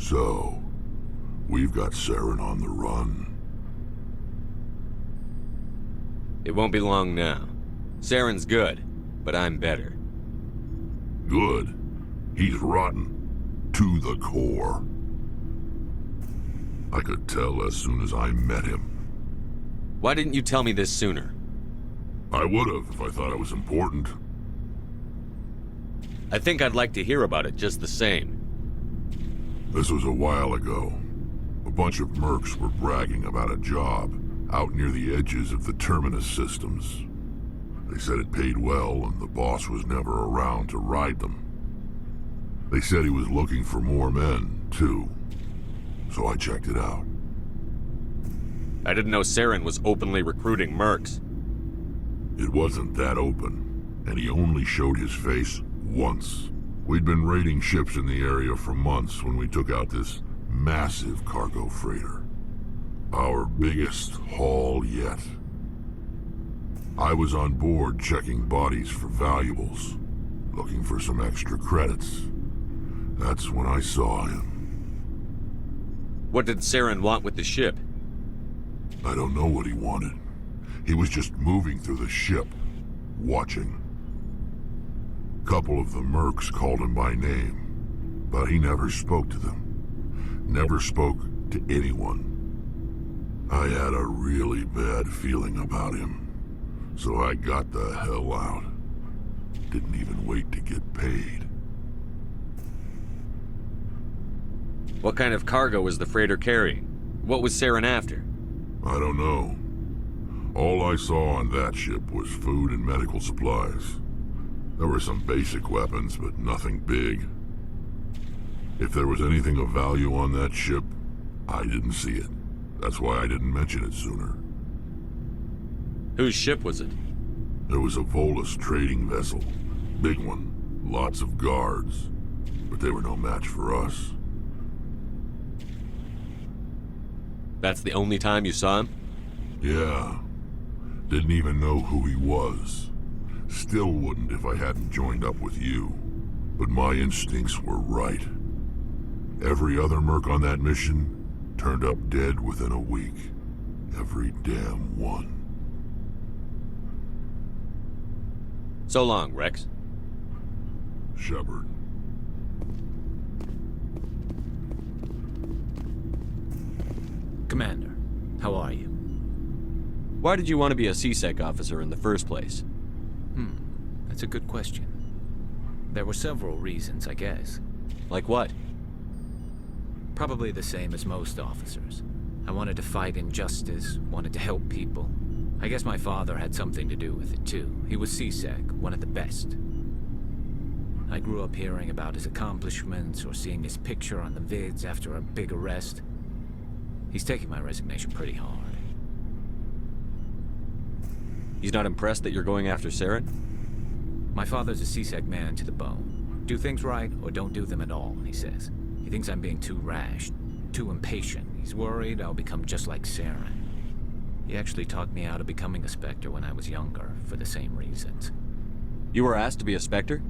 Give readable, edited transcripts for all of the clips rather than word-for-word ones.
So, we've got Saren on the run. It won't be long now. Saren's good, but I'm better. Good. He's rotten. To the core. I could tell as soon as I met him. Why didn't you tell me this sooner? I would've if I thought it was important. I think I'd like to hear about it just the same. This was a while ago. A bunch of mercs were bragging about a job out near the edges of the Terminus systems. They said it paid well and the boss was never around to ride them. They said he was looking for more men, too. So I checked it out. I didn't know Saren was openly recruiting mercs. It wasn't that open, and he only showed his face once. We'd been raiding ships in the area for months when we took out this massive cargo freighter. Our biggest haul yet. I was on board checking bodies for valuables, looking for some extra credits. That's when I saw him. What did Saren want with the ship? I don't know what he wanted. He was just moving through the ship, watching. Couple of the mercs called him by name, but he never spoke to them. Never spoke to anyone. I had a really bad feeling about him, so I got the hell out. Didn't even wait to get paid. What kind of cargo was the freighter carrying? What was Saren after? I don't know. All I saw on that ship was food and medical supplies. There were some basic weapons, but nothing big. If there was anything of value on that ship, I didn't see it. That's why I didn't mention it sooner. Whose ship was it? There was a Volus trading vessel. Big one. Lots of guards. But they were no match for us. That's the only time you saw him? Yeah. Didn't even know who he was. Still wouldn't if I hadn't joined up with you. But my instincts were right. Every other merc on that mission turned up dead within a week. Every damn one. So long, Rex. Shepard. Commander, how are you? Why did you want to be a C-Sec officer in the first place? That's a good question. There were several reasons, I guess. Like what? Probably the same as most officers. I wanted to fight injustice, wanted to help people. I guess my father had something to do with it too. He was C-Sec, one of the best. I grew up hearing about his accomplishments or seeing his picture on the vids after a big arrest. He's taking my resignation pretty hard. He's not impressed that you're going after Saren? My father's a C-Sec man to the bone. Do things right or don't do them at all, he says. He thinks I'm being too rash, too impatient. He's worried I'll become just like Saren. He actually talked me out of becoming a Spectre when I was younger, for the same reasons. You were asked to be a Spectre?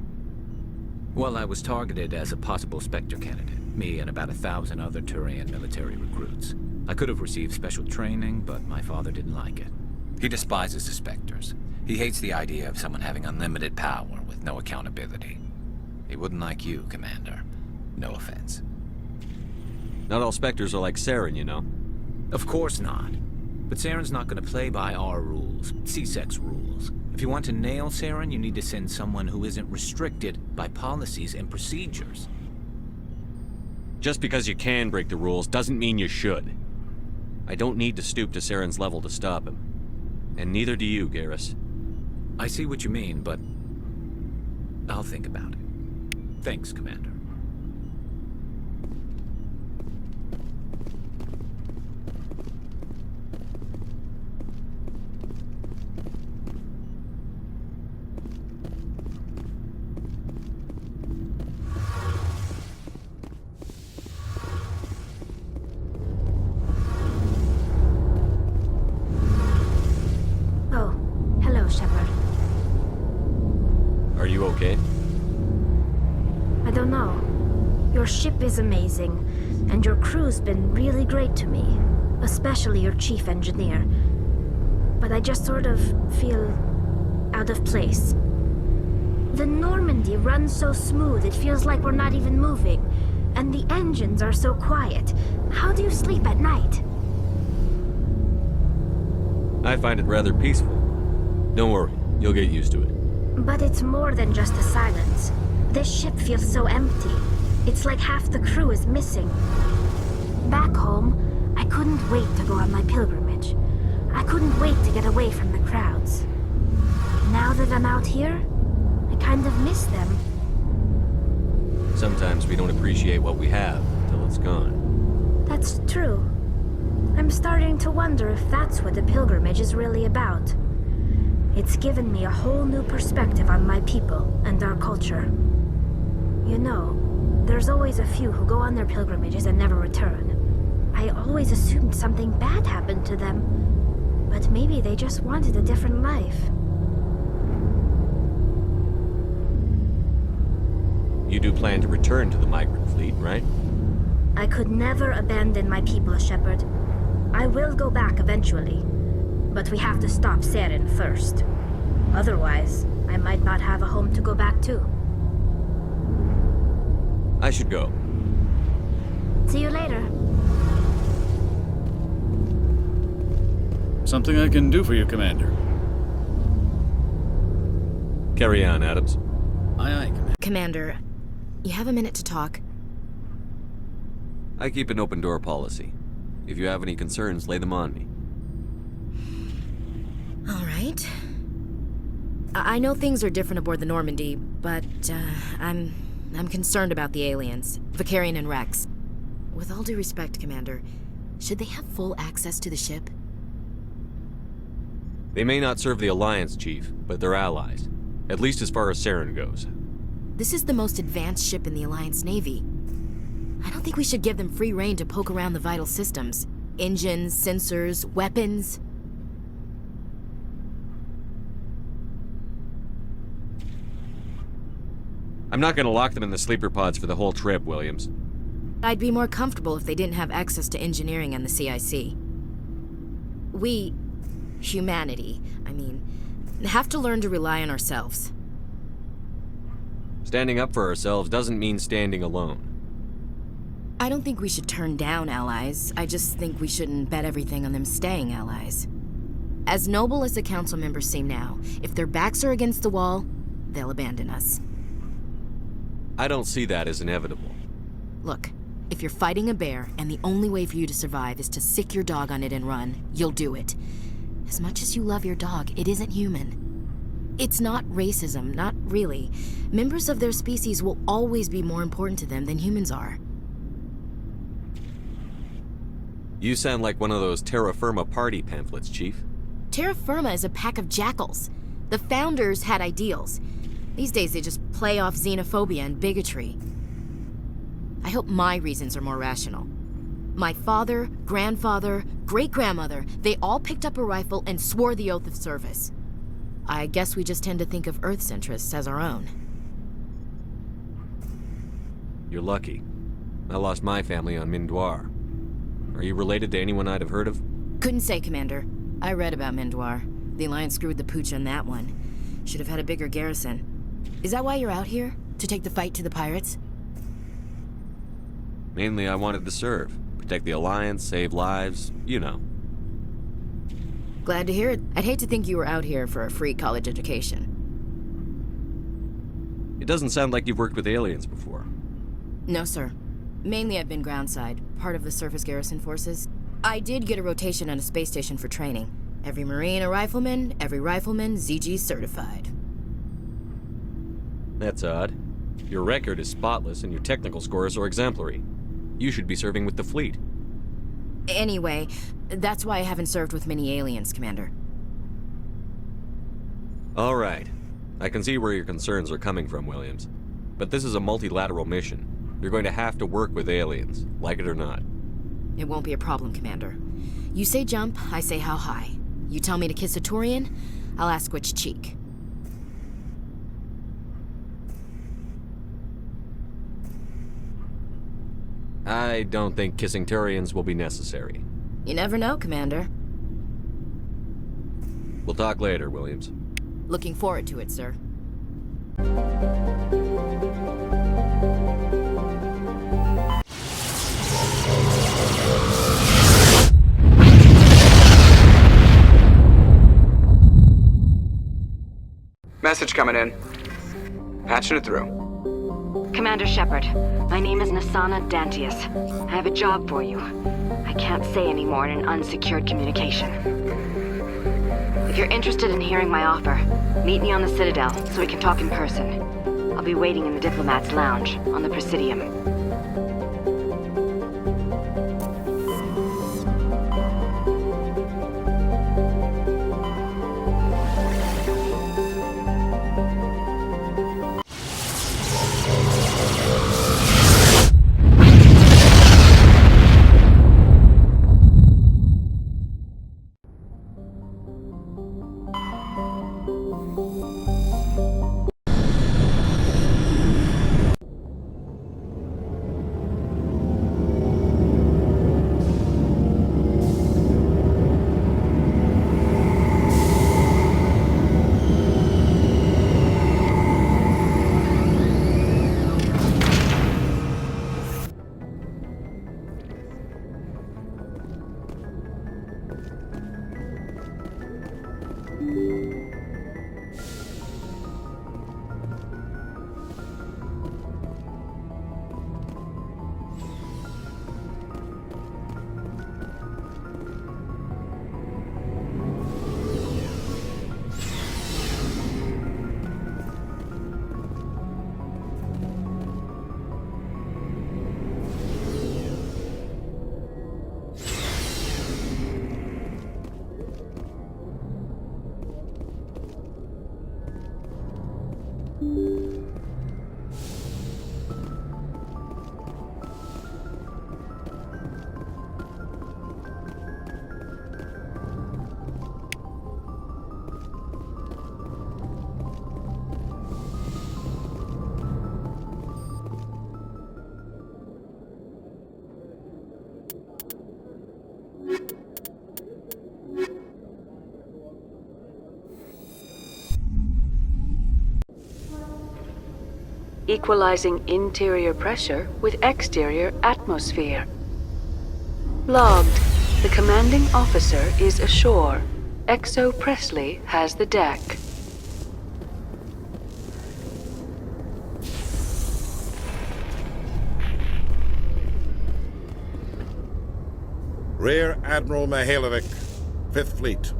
Well, I was targeted as a possible Spectre candidate. Me and about 1,000 other Turian military recruits. I could have received special training, but my father didn't like it. He despises the Spectres. He hates the idea of someone having unlimited power with no accountability. He wouldn't like you, Commander. No offense. Not all Spectres are like Saren, you know. Of course not. But Saren's not going to play by our rules, C-Sec's rules. If you want to nail Saren, you need to send someone who isn't restricted by policies and procedures. Just because you can break the rules doesn't mean you should. I don't need to stoop to Saren's level to stop him. And neither do you, Garrus. I see what you mean, but I'll think about it. Thanks, Commander. Oh, hello, Shepard. Are you okay? I don't know. Your ship is amazing. and your crew's been really great to me, especially your chief engineer. But I just sort of feel out of place. The Normandy runs so smooth it feels like we're not even moving, and the engines are so quiet. How do you sleep at night? I find it rather peaceful. Don't worry, you'll get used to it. But it's more than just the silence. This ship feels so empty. It's like half the crew is missing. Back home, I couldn't wait to go on my pilgrimage. I couldn't wait to get away from the crowds. Now that I'm out here, I kind of miss them. Sometimes we don't appreciate what we have until it's gone. That's true. I'm starting to wonder if that's what the pilgrimage is really about. It's given me a whole new perspective on my people and our culture. You know, there's always a few who go on their pilgrimages and never return. I always assumed something bad happened to them, but maybe they just wanted a different life. You do plan to return to the migrant fleet, right? I could never abandon my people, Shepard. I will go back eventually, but we have to stop Saren first. Otherwise, I might not have a home to go back to. I should go. See you later. Something I can do for you, Commander. Carry on, Adams. Aye, aye, Commander. Commander, you have a minute to talk? I keep an open door policy. If you have any concerns, lay them on me. All right. I know things are different aboard the Normandy, but I'm concerned about the aliens, Vicarian and Rex. With all due respect, Commander, should they have full access to the ship? They may not serve the Alliance, Chief, but they're allies. At least as far as Saren goes. This is the most advanced ship in the Alliance Navy. I don't think we should give them free rein to poke around the vital systems. Engines, sensors, weapons. I'm not gonna lock them in the sleeper pods for the whole trip, Williams. I'd be more comfortable if they didn't have access to engineering and the CIC. We, humanity, have to learn to rely on ourselves. Standing up for ourselves doesn't mean standing alone. I don't think we should turn down allies. I just think we shouldn't bet everything on them staying allies. As noble as the council members seem now, if their backs are against the wall, they'll abandon us. I don't see that as inevitable. Look, if you're fighting a bear and the only way for you to survive is to sick your dog on it and run, you'll do it. As much as you love your dog, it isn't human. It's not racism, not really. Members of their species will always be more important to them than humans are. You sound like one of those Terra Firma party pamphlets, Chief. Terra Firma is a pack of jackals. The founders had ideals. These days they just play off xenophobia and bigotry. I hope my reasons are more rational. My father, grandfather, great-grandmother, they all picked up a rifle and swore the oath of service. I guess we just tend to think of Earth's interests as our own. You're lucky. I lost my family on Mindoir. Are you related to anyone I'd have heard of? Couldn't say, Commander. I read about Mindoir. The Alliance screwed the pooch on that one. Should have had a bigger garrison. Is that why you're out here? To take the fight to the pirates? Mainly I wanted to serve. Protect the Alliance, save lives, you know. Glad to hear it. I'd hate to think you were out here for a free college education. It doesn't sound like you've worked with aliens before. No, sir. Mainly I've been groundside, part of the surface garrison forces. I did get a rotation on a space station for training. Every Marine a rifleman, every rifleman ZG certified. That's odd. Your record is spotless and your technical scores are exemplary. You should be serving with the fleet. Anyway, that's why I haven't served with many aliens, Commander. All right. I can see where your concerns are coming from, Williams. But this is a multilateral mission. You're going to have to work with aliens, like it or not. It won't be a problem, Commander. You say jump, I say how high. You tell me to kiss a Turian, I'll ask which cheek. I don't think kissing Turians will be necessary. You never know, Commander. We'll talk later, Williams. Looking forward to it, sir. Message coming in. Patching it through. Commander Shepard, my name is Nasana Dantius. I have a job for you. I can't say any more in an unsecured communication. If you're interested in hearing my offer, meet me on the Citadel so we can talk in person. I'll be waiting in the Diplomat's Lounge on the Presidium. Equalizing interior pressure with exterior atmosphere. Logged. The commanding officer is ashore. Exo Presley has the deck. Rear Admiral Mihailovic, 5th Fleet.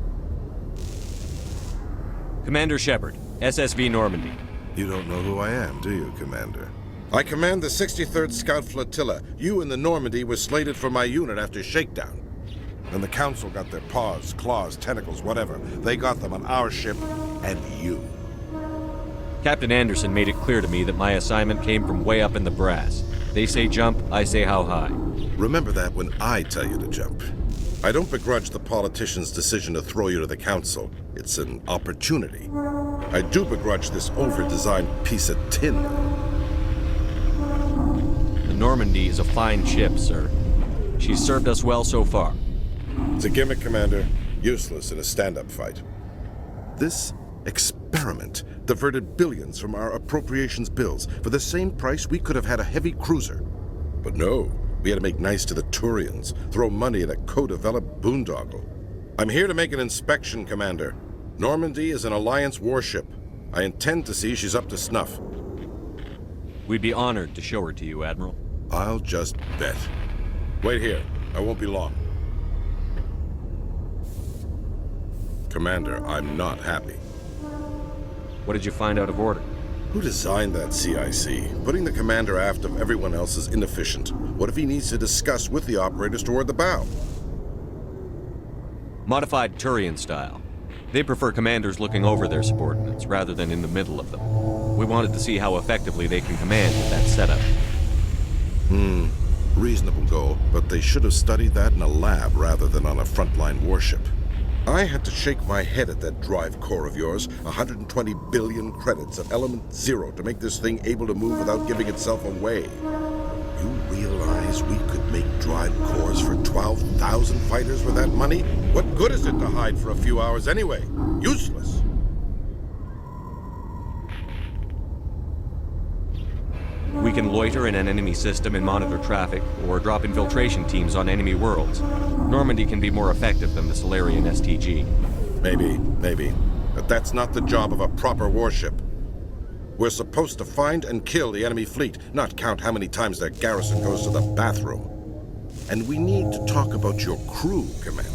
Commander Shepard, SSV Normandy. You don't know who I am, do you, Commander? I command the 63rd Scout Flotilla. You and the Normandy were slated for my unit after shakedown. Then the Council got their paws, claws, tentacles, whatever. They got them on our ship, and you. Captain Anderson made it clear to me that my assignment came from way up in the brass. They say jump, I say how high. Remember that when I tell you to jump. I don't begrudge the politician's decision to throw you to the Council. It's an opportunity. I do begrudge this over-designed piece of tin. The Normandy is a fine ship, sir. She's served us well so far. It's a gimmick, Commander. Useless in a stand-up fight. This experiment diverted billions from our appropriations bills. For the same price, we could have had a heavy cruiser. But no, we had to make nice to the Turians, throw money at a co-developed boondoggle. I'm here to make an inspection, Commander. Normandy is an Alliance warship. I intend to see she's up to snuff. We'd be honored to show her to you, Admiral. I'll just bet. Wait here. I won't be long. Commander, I'm not happy. What did you find out of order? Who designed that CIC? Putting the commander aft of everyone else is inefficient. What if he needs to discuss with the operators toward the bow? Modified Turian style. They prefer commanders looking over their subordinates rather than in the middle of them. We wanted to see how effectively they can command with that setup. Reasonable goal, but they should have studied that in a lab rather than on a frontline warship. I had to shake my head at that drive core of yours. 120 billion credits of element 0 to make this thing able to move without giving itself away. You realize realize we could make drive cores for 12,000 fighters with that money? What good is it to hide for a few hours anyway? Useless. We can loiter in an enemy system and monitor traffic, or drop infiltration teams on enemy worlds. Normandy can be more effective than the Solarian STG. Maybe. But that's not the job of a proper warship. We're supposed to find and kill the enemy fleet, not count how many times their garrison goes to the bathroom. And we need to talk about your crew, Commander.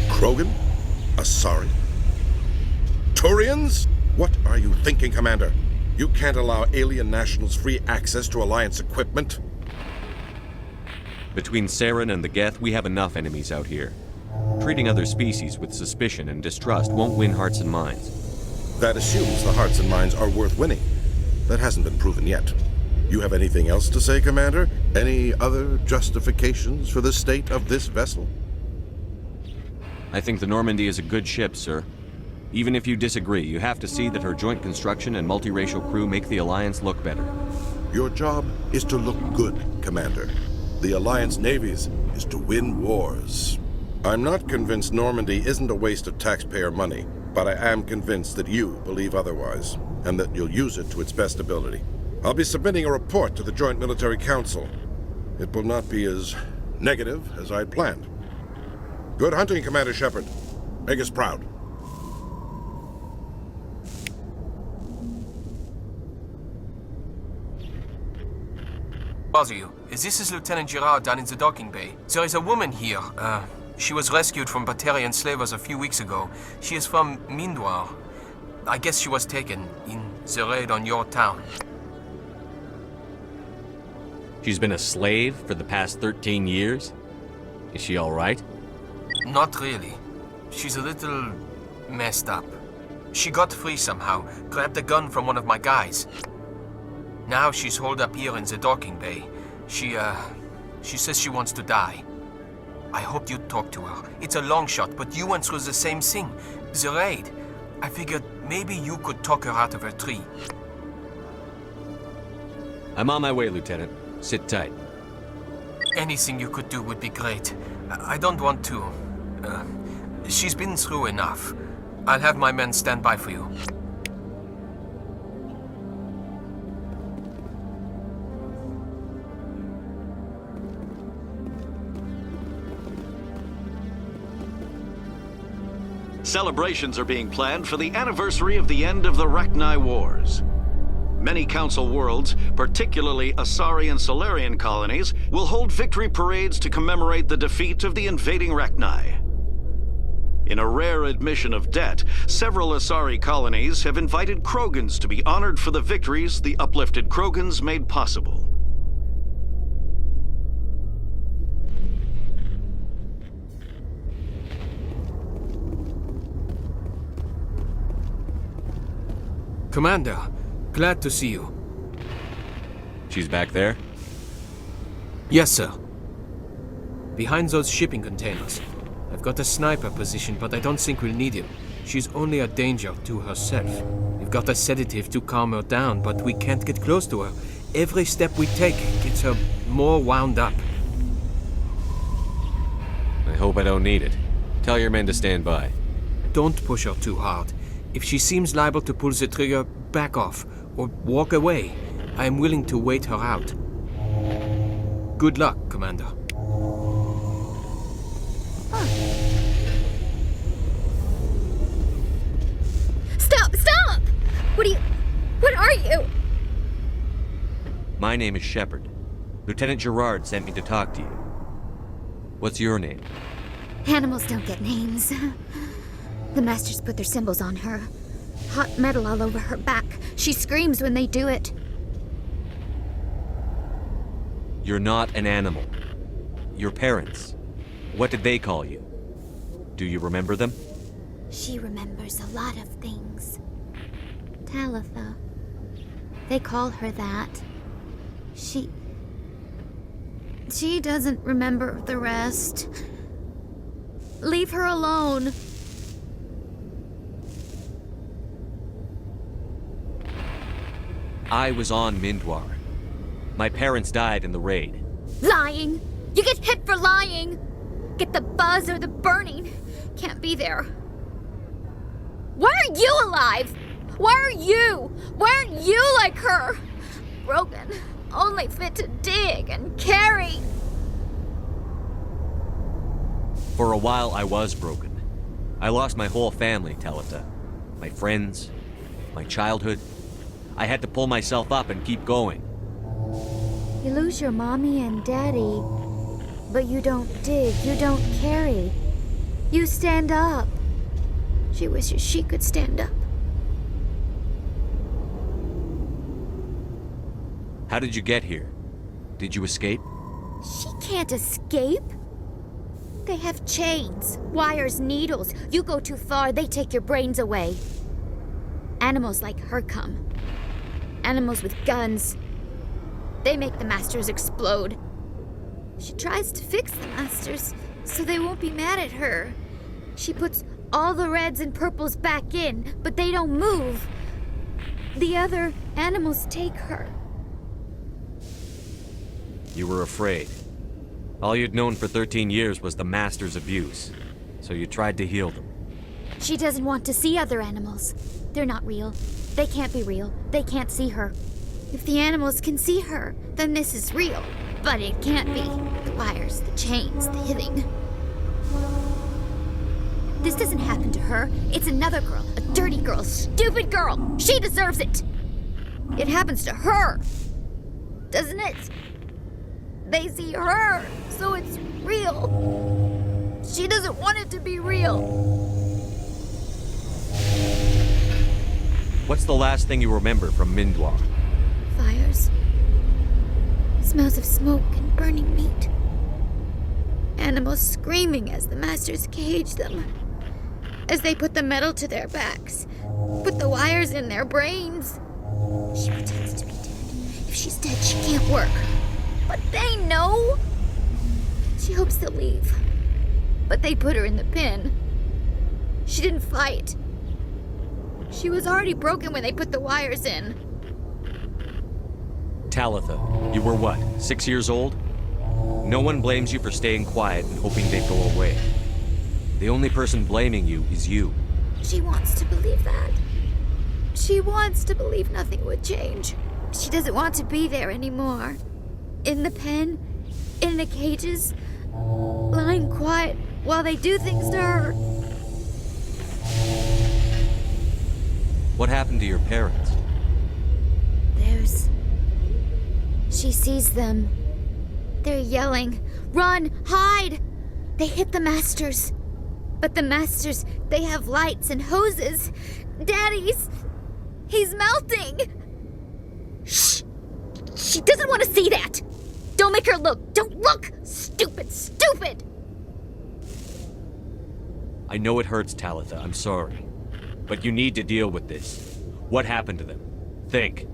Krogan? Asari? Turians? What are you thinking, Commander? You can't allow alien nationals free access to Alliance equipment. Between Saren and the Geth, we have enough enemies out here. Treating other species with suspicion and distrust won't win hearts and minds. That assumes the hearts and minds are worth winning. That hasn't been proven yet. You have anything else to say, Commander? Any other justifications for the state of this vessel? I think the Normandy is a good ship, sir. Even if you disagree, you have to see that her joint construction and multiracial crew make the Alliance look better. Your job is to look good, Commander. The Alliance navies is to win wars. I'm not convinced Normandy isn't a waste of taxpayer money, but I am convinced that you believe otherwise, and that you'll use it to its best ability. I'll be submitting a report to the Joint Military Council. It will not be as negative as I'd planned. Good hunting, Commander Shepard. Make us proud. Bother you. This is Lieutenant Girard down in the docking bay. There is a woman here. She was rescued from Batarian slavers a few weeks ago. She is from Mindwar. I guess she was taken in the raid on your town. She's been a slave for the past 13 years? Is she all right? Not really. She's a little messed up. She got free somehow, grabbed a gun from one of my guys. Now she's holed up here in the docking bay. She says she wants to die. I hoped you'd talk to her. It's a long shot, but you went through the same thing. The raid. I figured maybe you could talk her out of her tree. I'm on my way, Lieutenant. Sit tight. Anything you could do would be great. I don't want to... she's been through enough. I'll have my men stand by for you. Celebrations are being planned for the anniversary of the end of the Rachni Wars. Many Council worlds, particularly Asari and Solarian colonies, will hold victory parades to commemorate the defeat of the invading Rachni. In a rare admission of debt, several Asari colonies have invited Krogans to be honored for the victories the uplifted Krogans made possible. Commander, glad to see you. She's back there? Yes, sir. Behind those shipping containers. I've got a sniper position, but I don't think we'll need him. She's only a danger to herself. We've got a sedative to calm her down, but we can't get close to her. Every step we take gets her more wound up. I hope I don't need it. Tell your men to stand by. Don't push her too hard. If she seems liable to pull the trigger, back off, or walk away. I am willing to wait her out. Good luck, Commander. Stop! Stop! What are you? My name is Shepard. Lieutenant Girard sent me to talk to you. What's your name? Animals don't get names. The Masters put their symbols on her. Hot metal all over her back. She screams when they do it. You're not an animal. Your parents. What did they call you? Do you remember them? She remembers a lot of things. Talitha. They call her that. She doesn't remember the rest. Leave her alone. I was on Mindwar. My parents died in the raid. Lying! You get hit for lying! Get the buzz or the burning. Can't be there. Why are you alive? Why are you? Why aren't you like her? Broken, only fit to dig and carry. For a while, I was broken. I lost my whole family, Talitha. My friends, my childhood. I had to pull myself up and keep going. You lose your mommy and daddy, but you don't dig, you don't carry. You stand up. She wishes she could stand up. How did you get here? Did you escape? She can't escape. They have chains, wires, needles. You go too far, they take your brains away. Animals like her come. Animals with guns. They make the Masters explode. She tries to fix the Masters so they won't be mad at her. She puts all the reds and purples back in, but they don't move. The other animals take her. You were afraid. All you'd known for 13 years was the Master's abuse, so you tried to heal them. She doesn't want to see other animals. They're not real. They can't be real. They can't see her. If the animals can see her, then this is real. But it can't be. The wires, the chains, the hitting. This doesn't happen to her. It's another girl. A dirty girl. Stupid girl. She deserves it. It happens to her. Doesn't it? They see her, so it's real. She doesn't want it to be real. What's the last thing you remember from Mindwa? Fires. Smells of smoke and burning meat. Animals screaming as the Masters cage them. As they put the metal to their backs. Put the wires in their brains. She pretends to be dead. If she's dead, she can't work. But they know. She hopes they'll leave. But they put her in the pen. She didn't fight. She was already broken when they put the wires in. Talitha, you were what, 6 years old? No one blames you for staying quiet and hoping they'd go away. The only person blaming you is you. She wants to believe that. She wants to believe nothing would change. She doesn't want to be there anymore. In the pen, in the cages, lying quiet while they do things to her. What happened to your parents? She sees them. They're yelling, "Run! Hide!" They hit the Masters. But the Masters, they have lights and hoses. Daddy's... he's melting! Shh! She doesn't want to see that! Don't make her look! Don't look! Stupid, stupid! I know it hurts, Talitha. I'm sorry. But you need to deal with this. What happened to them? Think.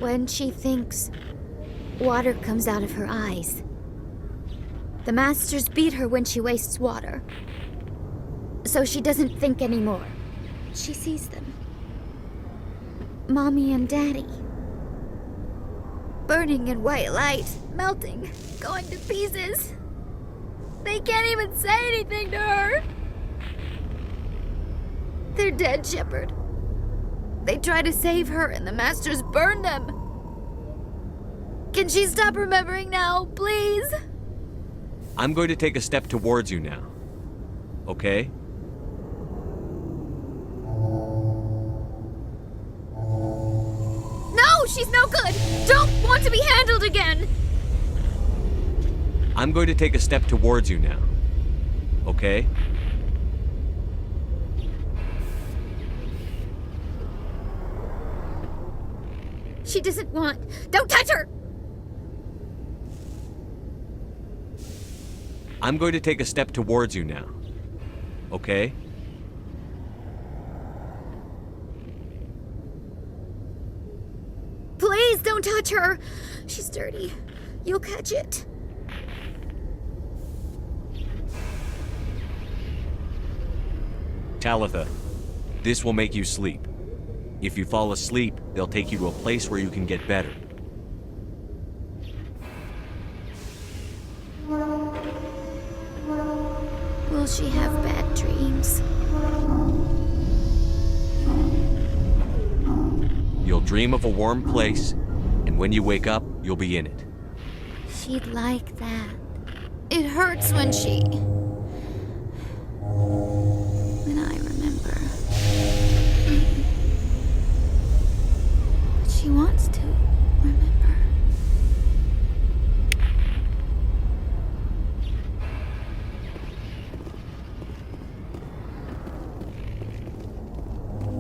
When she thinks, water comes out of her eyes. The Masters beat her when she wastes water. So she doesn't think anymore. She sees them. Mommy and Daddy. Burning in white light, melting, going to pieces. They can't even say anything to her. They're dead, Shepard. They try to save her and the Masters burn them. Can she stop remembering now, please? I'm going to take a step towards you now. Okay? No, she's no good! Don't want to be handled again! I'm going to take a step towards you now. Okay? She doesn't want... Don't touch her! I'm going to take a step towards you now. Okay? Please don't touch her! She's dirty. You'll catch it. Talitha, this will make you sleep. If you fall asleep, they'll take you to a place where you can get better. she have bad dreams? You'll dream of a warm place, and when you wake up, you'll be in it. She'd like that. It hurts when she... When I remember. But she wants to remember.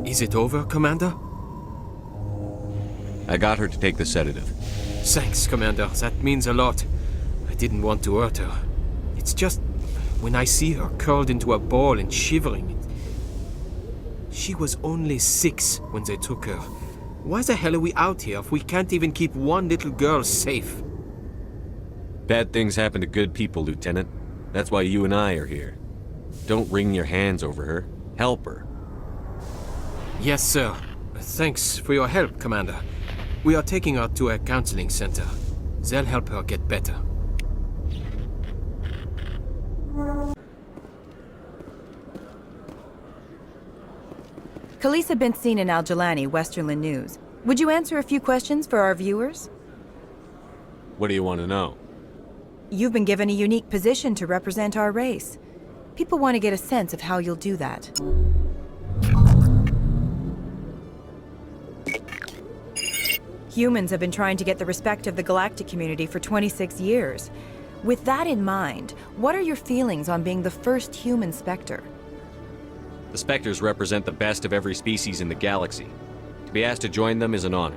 Is it over, Commander? I got her to take the sedative. Thanks, Commander. That means a lot. I didn't want to hurt her. It's just when I see her curled into a ball and shivering. She was only 6 when they took her. Why the hell are we out here if we can't even keep one little girl safe? Bad things happen to good people, Lieutenant. That's why you and I are here. Don't wring your hands over her. Help her. Yes, sir. Thanks for your help, Commander. We are taking her to a counseling center. They'll help her get better. Khaleesa bint Sinan Al-Jalani, Westerland News. Would you answer a few questions for our viewers? What do you want to know? You've been given a unique position to represent our race. People want to get a sense of how you'll do that. Humans have been trying to get the respect of the galactic community for 26 years. With that in mind, what are your feelings on being the first human Spectre? The Spectres represent the best of every species in the galaxy. To be asked to join them is an honor.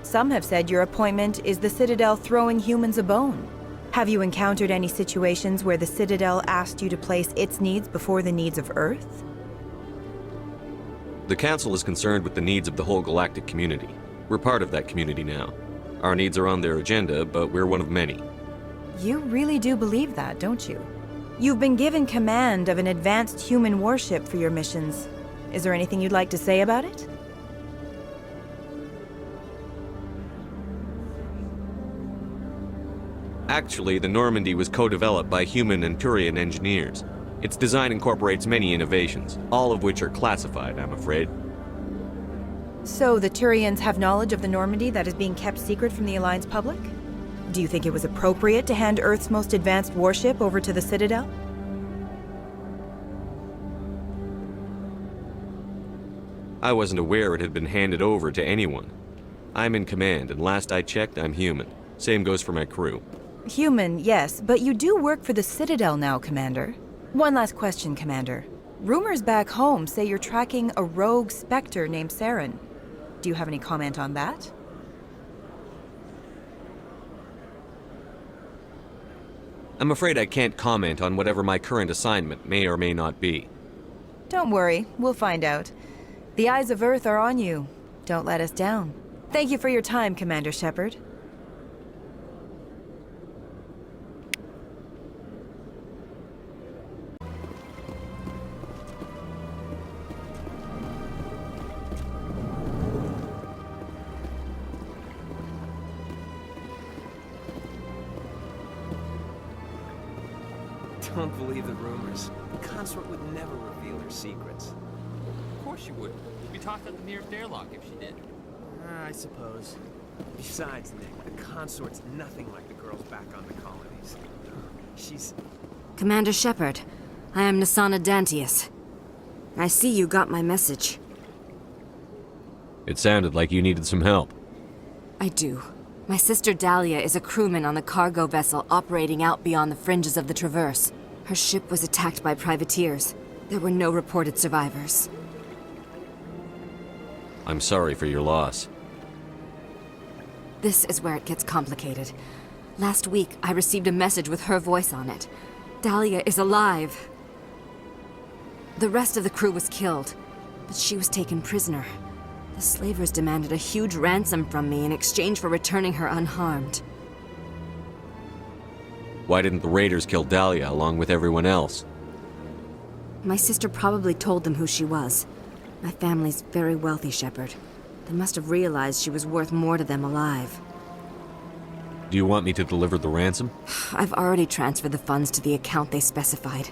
Some have said your appointment is the Citadel throwing humans a bone. Have you encountered any situations where the Citadel asked you to place its needs before the needs of Earth? The Council is concerned with the needs of the whole galactic community. We're part of that community now. Our needs are on their agenda, but we're one of many. You really do believe that, don't you? You've been given command of an advanced human warship for your missions. Is there anything you'd like to say about it? Actually, the Normandy was co-developed by human and Turian engineers. Its design incorporates many innovations, all of which are classified, I'm afraid. So the Turians have knowledge of the Normandy that is being kept secret from the Alliance public? Do you think it was appropriate to hand Earth's most advanced warship over to the Citadel? I wasn't aware it had been handed over to anyone. I'm in command, and last I checked, I'm human. Same goes for my crew. Human, yes, but you do work for the Citadel now, Commander. One last question, Commander. Rumors back home say you're tracking a rogue Spectre named Saren. Do you have any comment on that? I'm afraid I can't comment on whatever my current assignment may or may not be. Don't worry, we'll find out. The eyes of Earth are on you. Don't let us down. Thank you for your time, Commander Shepard. Don't believe the rumors. The consort would never reveal her secrets. Of course she would. We tossed out the nearest airlock if she did. I suppose. Besides, Nick, the consort's nothing like the girls back on the colonies. She's... Commander Shepard, I am Nassana Dantius. I see you got my message. It sounded like you needed some help. I do. My sister Dahlia is a crewman on the cargo vessel operating out beyond the fringes of the Traverse. Her ship was attacked by privateers. There were no reported survivors. I'm sorry for your loss. This is where it gets complicated. Last week, I received a message with her voice on it. Dahlia is alive. The rest of the crew was killed, but she was taken prisoner. The slavers demanded a huge ransom from me in exchange for returning her unharmed. Why didn't the raiders kill Dahlia along with everyone else? My sister probably told them who she was. My family's very wealthy, Shepard. They must have realized she was worth more to them alive. Do you want me to deliver the ransom? I've already transferred the funds to the account they specified.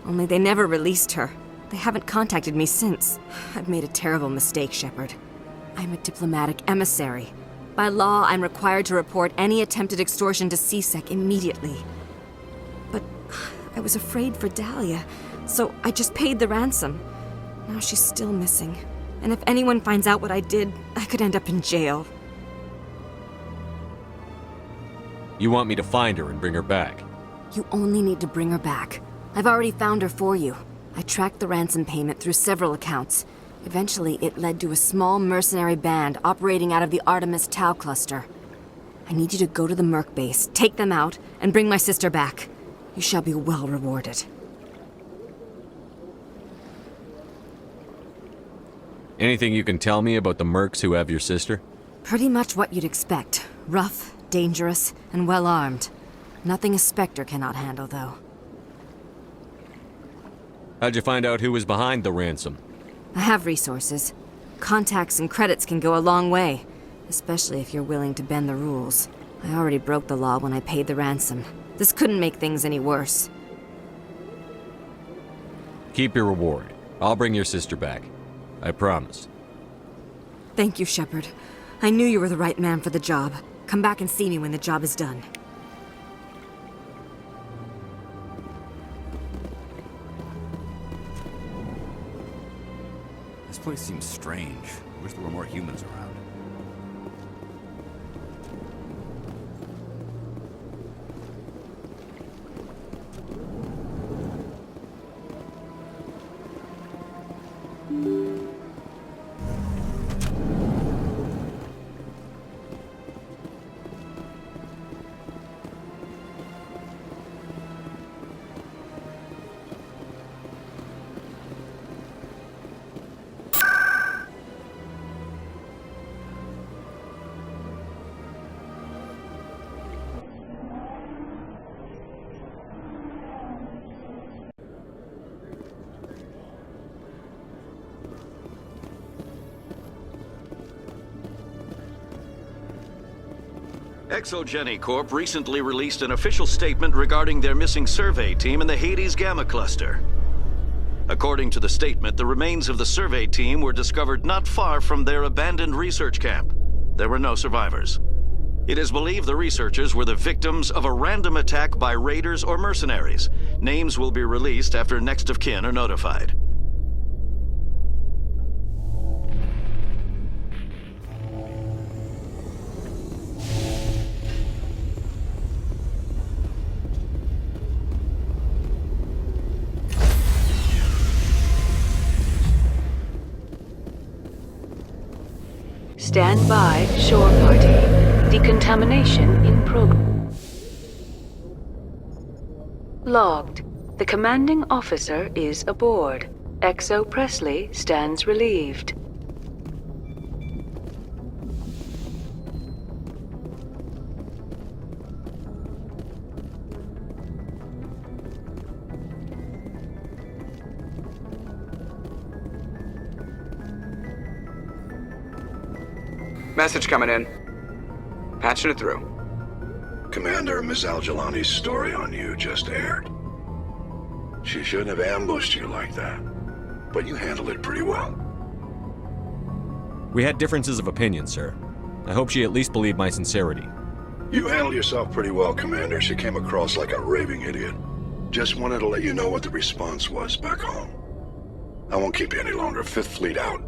Only they never released her. They haven't contacted me since. I've made a terrible mistake, Shepard. I'm a diplomatic emissary. By law, I'm required to report any attempted extortion to CSEC immediately. But I was afraid for Dahlia, so I just paid the ransom. Now she's still missing. And if anyone finds out what I did, I could end up in jail. You want me to find her and bring her back? You only need to bring her back. I've already found her for you. I tracked the ransom payment through several accounts. Eventually, it led to a small mercenary band operating out of the Artemis Tau cluster. I need you to go to the Merc base, take them out, and bring my sister back. You shall be well rewarded. Anything you can tell me about the mercs who have your sister? Pretty much what you'd expect. Rough, dangerous, and well-armed. Nothing a Spectre cannot handle, though. How'd you find out who was behind the ransom? I have resources. Contacts and credits can go a long way, especially if you're willing to bend the rules. I already broke the law when I paid the ransom. This couldn't make things any worse. Keep your reward. I'll bring your sister back. I promise. Thank you, Shepard. I knew you were the right man for the job. Come back and see me when the job is done. This place seems strange. I wish there were more humans around. Exogeny Corp recently released an official statement regarding their missing survey team in the Hades Gamma Cluster. According to the statement, the remains of the survey team were discovered not far from their abandoned research camp. There were no survivors. It is believed the researchers were the victims of a random attack by raiders or mercenaries. Names will be released after next of kin are notified. Stand by, shore party. Decontamination in progress. Logged. The commanding officer is aboard. XO Presley stands relieved. Message coming in. Patching it through. Commander, Miss Al-Jalani's story on you just aired. She shouldn't have ambushed you like that, but you handled it pretty well. We had differences of opinion, sir. I hope she at least believed my sincerity. You handled yourself pretty well, Commander. She came across like a raving idiot. Just wanted to let you know what the response was back home. I won't keep you any longer. Fifth Fleet out.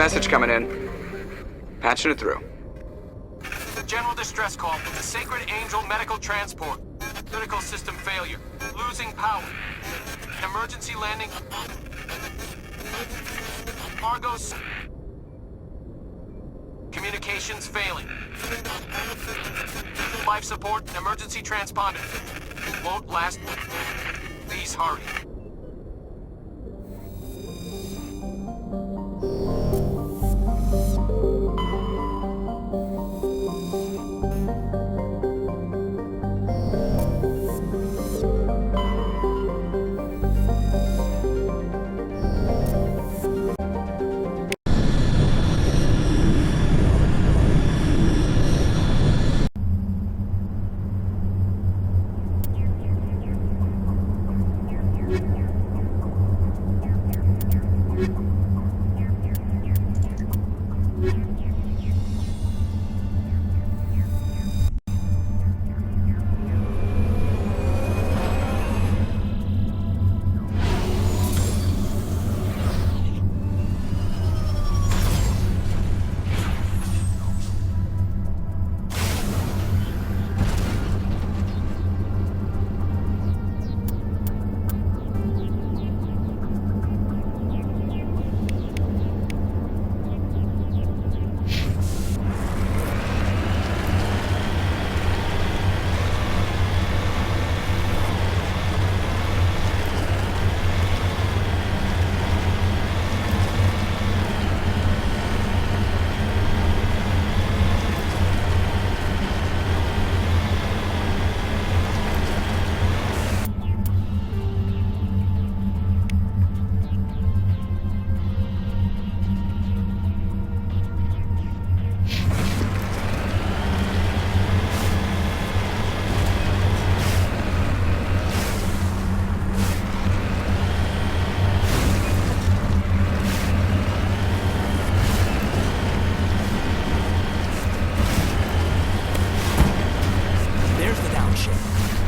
Message coming in. Patching it through. General distress call. The Sacred Angel medical transport. Critical system failure. Losing power. Emergency landing. Argos. Communications failing. Life support and emergency transponder. Won't last. Please hurry.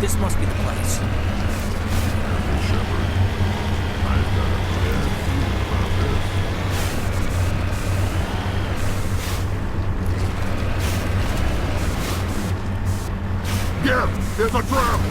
This must be the place. Shepard, I've got a bad feeling about this. Geth, there's a trap!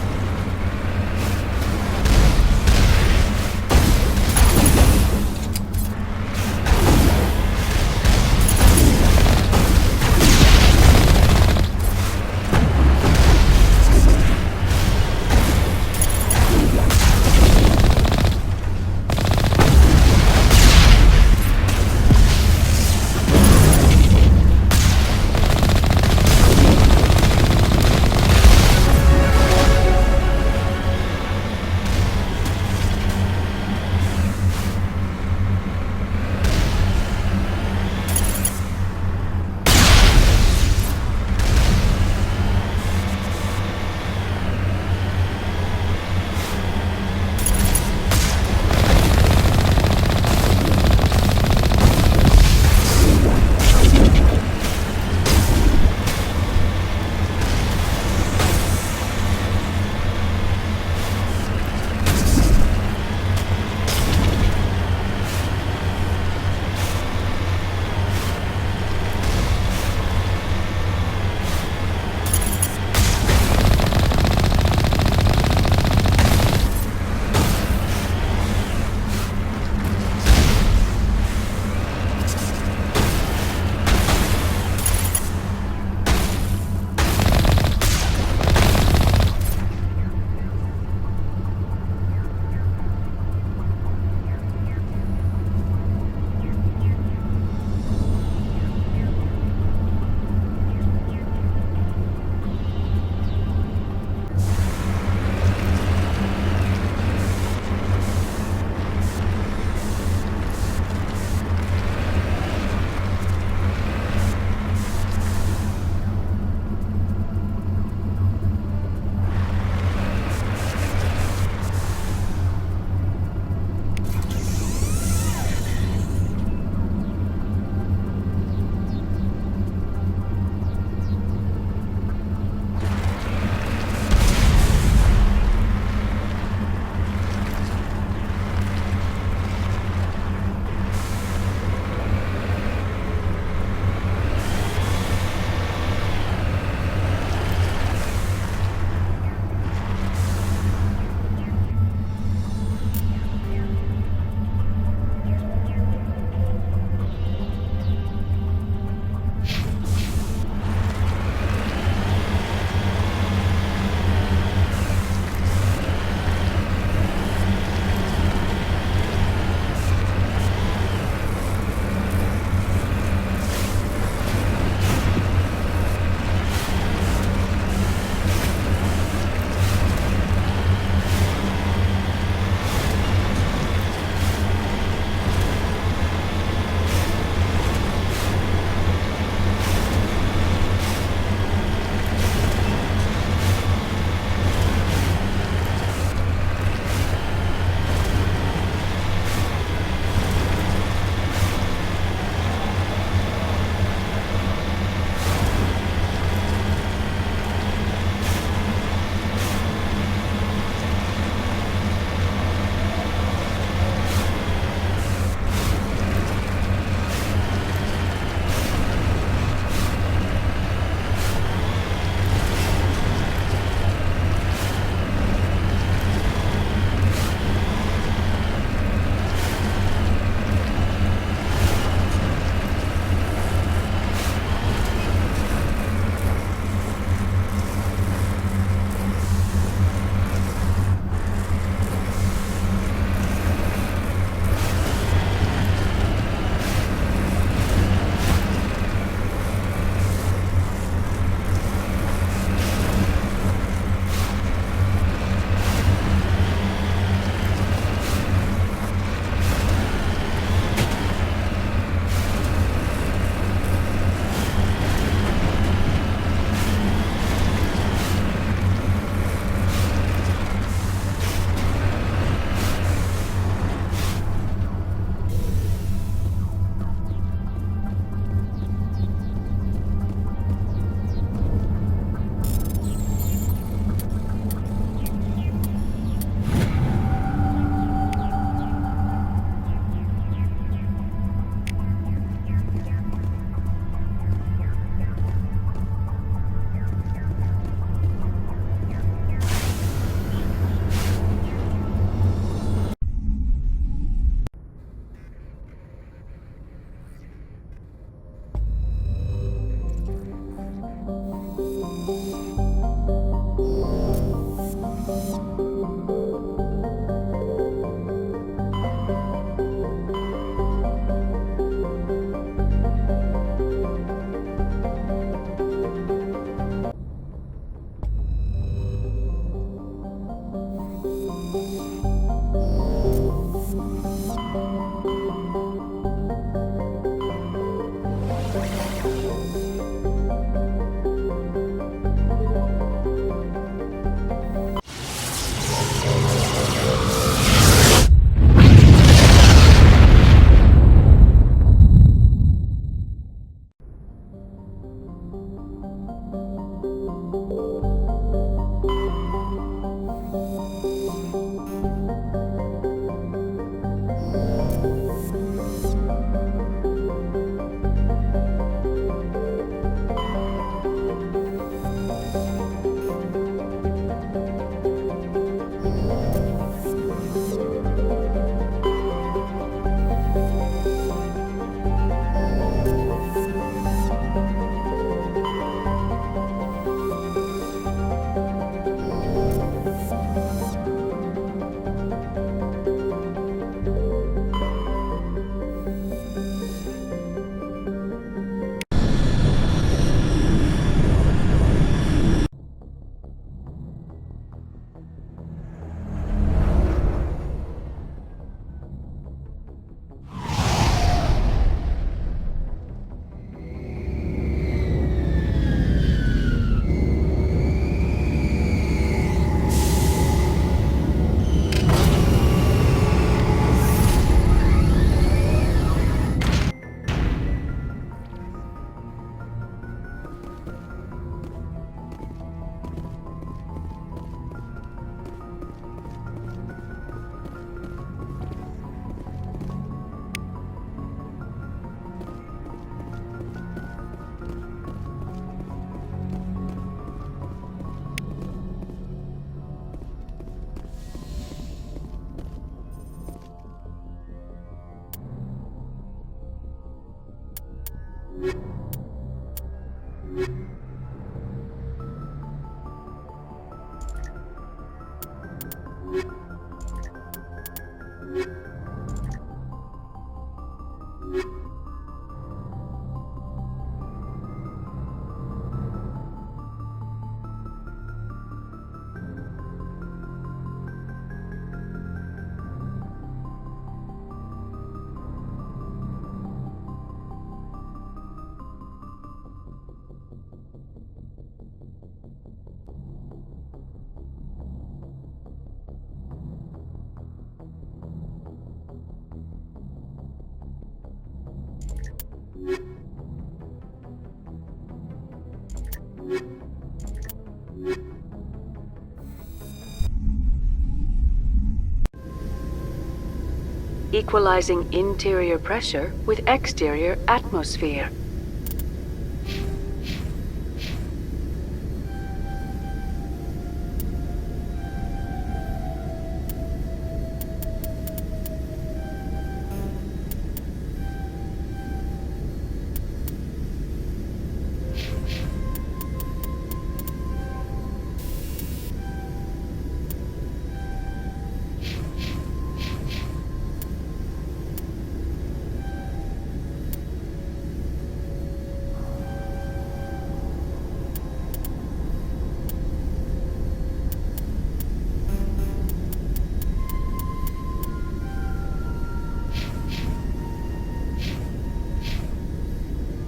Equalizing interior pressure with exterior atmosphere.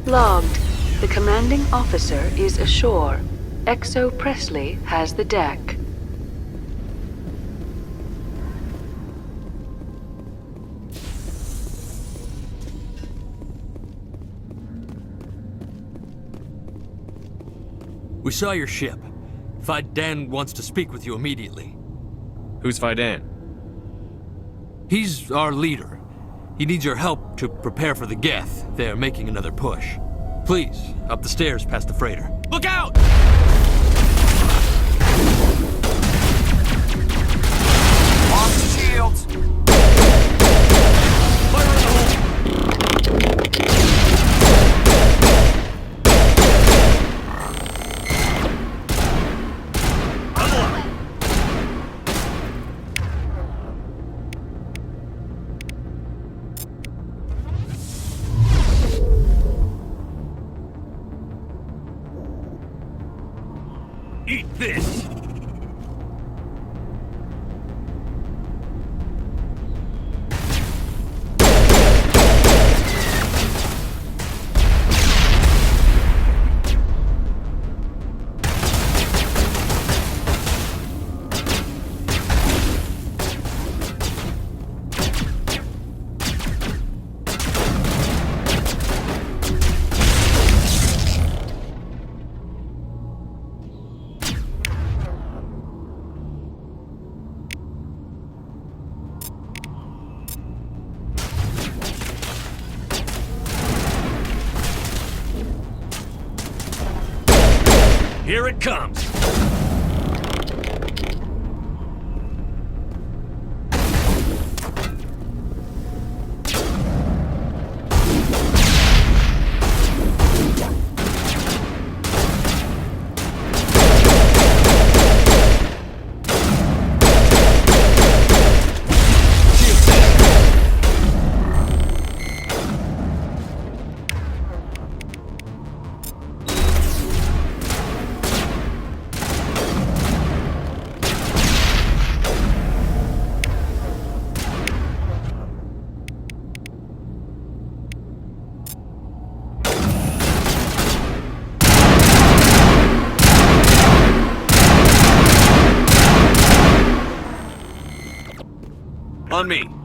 Logged. The commanding officer is ashore. XO Presley has the deck. We saw your ship. Faidan wants to speak with you immediately. Who's Faidan? He's our leader. He needs your help to prepare for the Geth. They're making another push. Please, up the stairs past the freighter. Look out! Off the shields! Fire in the hole! Eat this! Here it comes! On me.